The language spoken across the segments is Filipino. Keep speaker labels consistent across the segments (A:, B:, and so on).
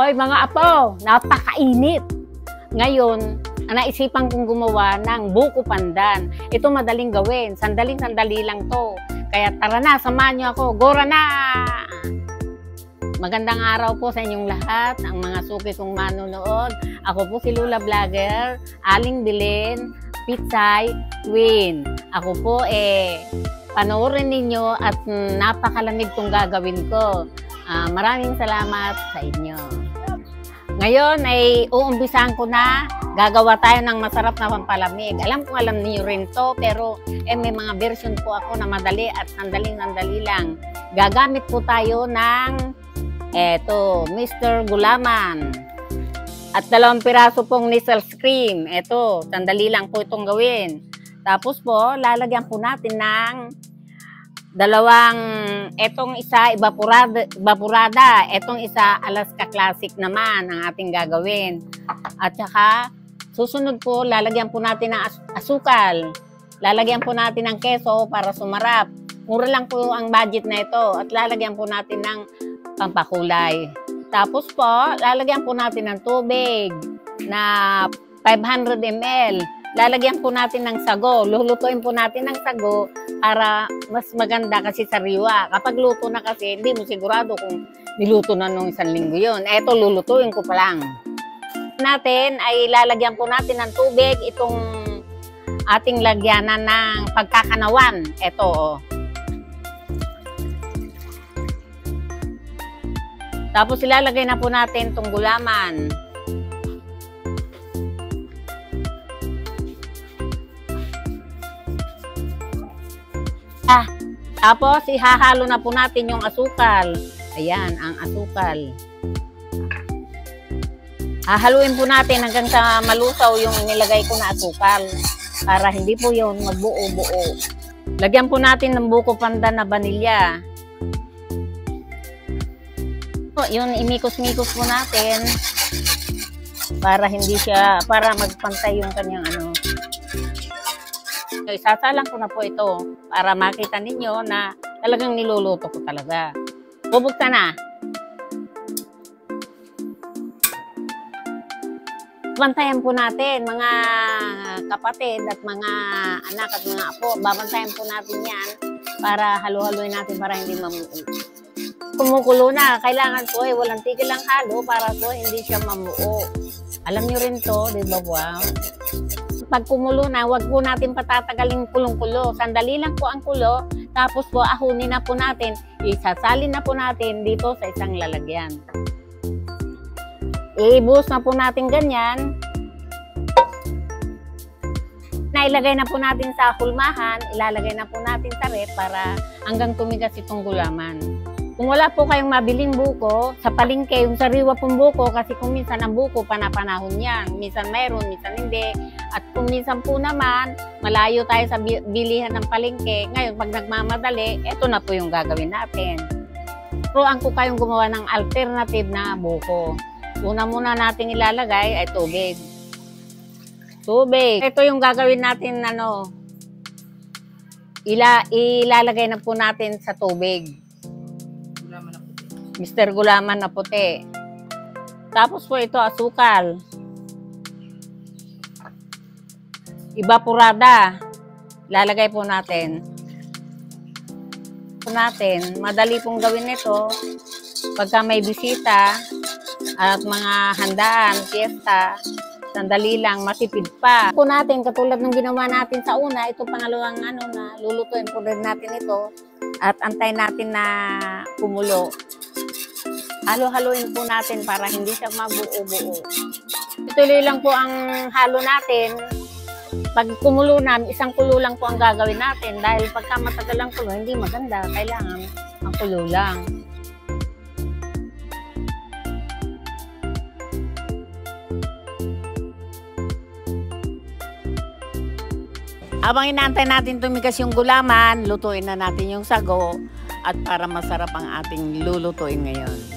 A: Hoy mga apo, napakainit. Ngayon, naisipan kong gumawa ng buko pandan. Ito madaling gawin. Sandaling-sandali lang to. Kaya tara na, samahan niyo ako. Gora na! Magandang araw po sa inyong lahat, ang mga suki kong manonood. Ako po si Lula Vlogger, Aling Belen, Pitsay, Queen. Ako po panoorin ninyo at napakalamig kong gagawin ko. Maraming salamat sa inyo. Ngayon ay uumpisahan ko na. Gagawa tayo ng masarap na pampalamig. Alam niyo rin to, pero may mga version po ako na madali at sandaling-sandali lang. Gagamit po tayo ng Mr. Gulaman. At 2 piraso pong Nissel cream. Ito, sandali lang po itong gawin. Tapos po, lalagyan po natin ng 2, etong isa evaporada, etong isa Alaska Classic naman ang ating gagawin. At saka susunod po, lalagyan po natin ng asukal. Lalagyan po natin ng keso para sumarap. Mura lang po ang budget na ito. At lalagyan po natin ng pampakulay. Tapos po, lalagyan po natin ng tubig na 500 ml. Lalagyan po natin ng sago. Lulutuin po natin ng sago para mas maganda kasi sariwa. Kapag luto na kasi, hindi mo sigurado kung niluto na nung 1 linggo yun. Eto, lulutuin ko pa lang. Natin ay lalagyan po natin ng tubig itong ating lagyanan ng pagkakanawan. Eto. Tapos ilalagay na po natin itong gulaman. Tapos ihahalo na po natin yung asukal. Ayan, ang asukal. Hahaluin po natin hanggang sa malusaw yung nilagay ko na asukal para hindi po yun magbuo-buo. Lagyan po natin ng buko pandan na vanilya. Yun, imikos-mikos po natin para para magpantay yung kanyang Isasalang ko na po ito para makita ninyo na talagang niluluto ko talaga. Bubuksan na. Bantayan po natin mga kapatid at mga anak at mga apo. Babantayan po natin yan para halo-haloin natin para hindi mamuo. Kumukulo na. Kailangan po walang tigil lang halo para po hindi siya mamuo. Alam nyo rin to, di ba? Wow. Pag kumulo na, wag po natin patatagalin kulong-kulo. Sandali lang po ang kulo. Tapos po, ahunin na po natin. Isasalin na po natin dito sa isang lalagyan. Ibuhos na po natin ganyan. Nailagay na po natin sa hulmahan. Ilalagay na po natin sa ref para hanggang tumigas itong gulaman. Kung wala po kayong mabiling buko, sa palengke, yung sariwa pong buko, kasi kung minsan ang buko, panapanahon yan. Minsan mayroon, minsan hindi. At kung minsan po naman, malayo tayo sa bilihan ng palengke. Ngayon, pag nagmamadali, eto na po yung gagawin natin. Turuan ko kayong gumawa ng alternative na buko. Una muna natin ilalagay ay tubig. Tubig. Ito yung gagawin natin, ilalagay na po natin sa tubig. Mr. Gulaman na puti. Tapos po ito, asukal. Evaporada. Lalagay po natin. Madali pong gawin ito pagka may bisita at mga handaan, fiesta. Sandali lang, matipid pa. Po natin, katulad ng ginawa natin sa una, ito pangalawang na lulutuin po rin natin ito at antay natin na kumulo. Halo-haloin po natin para hindi siya mabuo-buo. Ituloy lang po ang halo natin. Pag kumulo na, isang kulo lang po ang gagawin natin dahil pagka matagal ang kulo, hindi maganda. Kailangan ang kulo lang. Habang inaantay natin tumigas yung gulaman, lutuin na natin yung sago at para masarap ang ating lulutuin ngayon.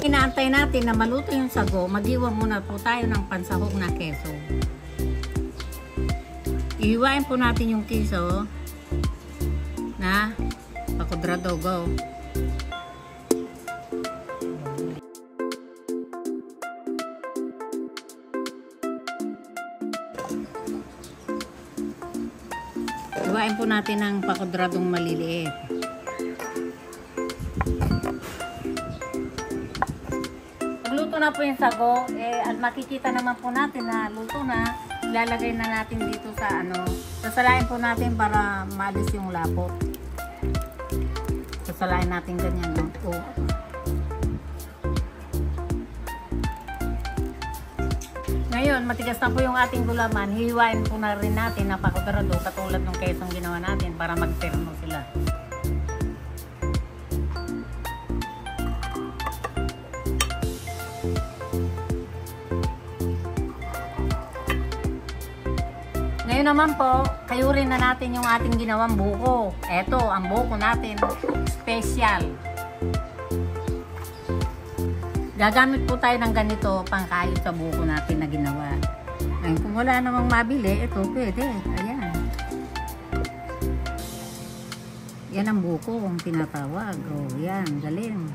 A: Inaantay natin na maluto yung sago, mag-iwan muna po tayo ng pansahog na keso. Hiwain po natin yung kiso na pakudrado. Go. Hiwain po natin ng pakudradong maliliit. Luto na po yung sago, at makikita naman po natin na luto na. Ilalagay na natin dito sa sasalain po natin para maalis yung lapot. Sasalain natin ganyan, no? Oh. Ngayon, matigas na po yung ating gulaman. Hihiwain po na rin natin na pakudrado katulad ng kesong ginawa natin para magterno sila. Ngayon naman po, kayurin na natin yung ating ginawang buko. Eto, ang buko natin, special. Gagamit po tayo ng ganito pangkayo sa buko natin na ginawa. Ngayon, kung wala namang mabili, ito pwede. Ayan. Yan ang buko kung tinatawag. O, yan, galing.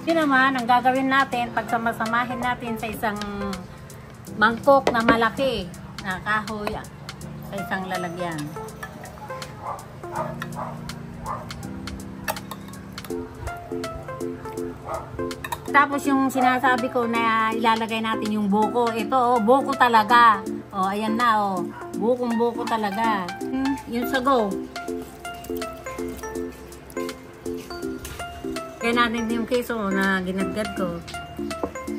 A: Yun naman, ang gagawin natin, pagsamasamahin natin sa isang mangkok na malaki na kahoy sa isang lalagyan. Tapos yung sinasabi ko na ilalagay natin yung buko, ito buko talaga. Ayan na bukong-buko talaga. Yung sago. Kaya natin yung keso na ginadgad ko.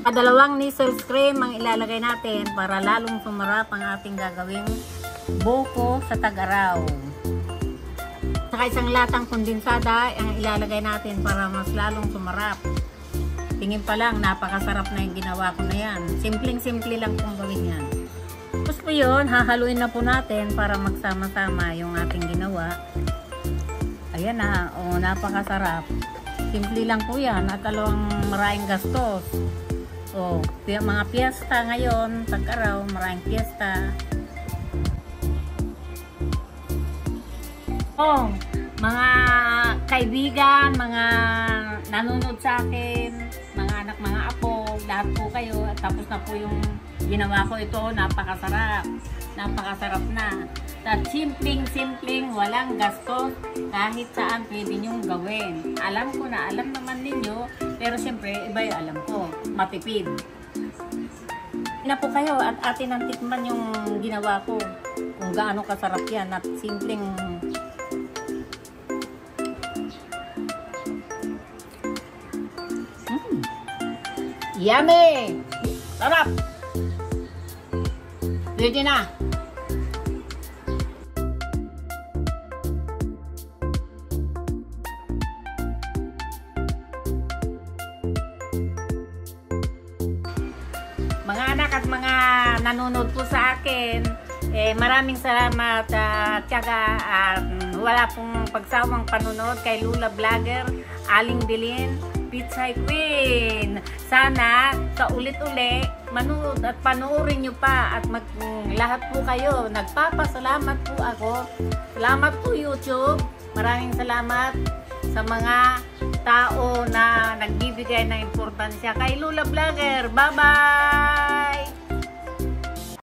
A: Dalawang Nestle's cream ang ilalagay natin para lalong sumarap ang ating gagawing buko sa tag-araw. Saka isang latang kondensada ang ilalagay natin para mas lalong sumarap. Tingin pa lang, napakasarap na yung ginawa ko na yan. Simpleng-simple lang kung gawin yan. Tapos po yun, hahaluin na po natin para magsama-sama yung ating ginawa. Ayan na, napakasarap. Simple lang po yan at talong maraming gastos. Mga piyesta ngayon, tag-araw, maraming piyesta. Mga kaibigan, mga nanonood sa akin, mga anak, mga apo, lahat po kayo. At tapos na po yung ginawa ko ito, napakasarap. Napakasarap na. At simpleng-simpleng, walang gastos, kahit saan pwede nyong gawin. Alam ko na, alam naman ninyo, pero siyempre, iba yung alam ko, matipid. Na po kayo at atin ang tikman yung ginawa ko, kung gaano kasarap yan at simpleng yummy! Sarap! Ready na! Mga anak at mga nanonood po sa akin, maraming salamat at wala pong pagsawang panunod kay Lula Vlogger, Aling Bilin, Pitsay Queen. Sana sa ulit-uli manood at panoorin nyo pa at lahat po kayo. Nagpapasalamat po ako. Salamat po YouTube. Maraming salamat sa mga tao na nagbibigay ng importansya kay Lula Vlogger. Bye-bye!